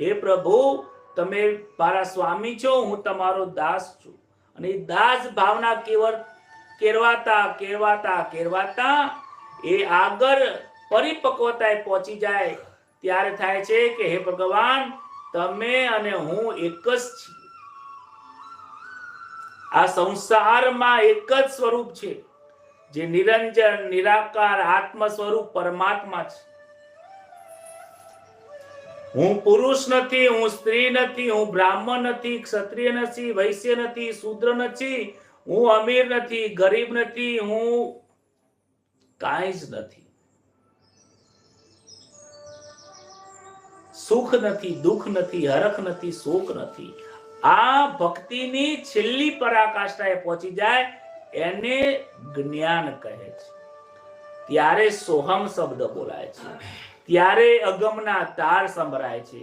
હે પ્રભુ, તમે મારા સ્વામી છો, હું તમારો દાસ છું. અને દાસ ભાવના કેળવાતા કેળવાતા કેળવાતા એ આગળ પરિપક્વતાએ પહોંચી જાય ત્યારે થાય છે કે હે ભગવાન, તમે અને હું એક જ છીએ. આ સંસારમાં એક જ સ્વરૂપ છે, જે નિરંજન નિરાકાર આત્મ સ્વરૂપ પરમાત્મા છે. હું પુરુષ નથી, હું સ્ત્રી નથી, હું બ્રાહ્મણ નથી, ક્ષત્રિય નથી, વૈશ્ય નથી, શૂદ્ર નથી, હું અમીર નથી, ગરીબ નથી, હું કાંઈ જ નથી. સુખ નથી, દુઃખ નથી, હરખ નથી, શોક નથી. આ ભક્તિની છેલ્લી પરાકાષ્ઠાએ પહોંચી જાય એને જ્ઞાન કહે છે. ત્યારે સોહમ શબ્દ બોલાય છે, ત્યારે અગમના તાર સંભળાય છે,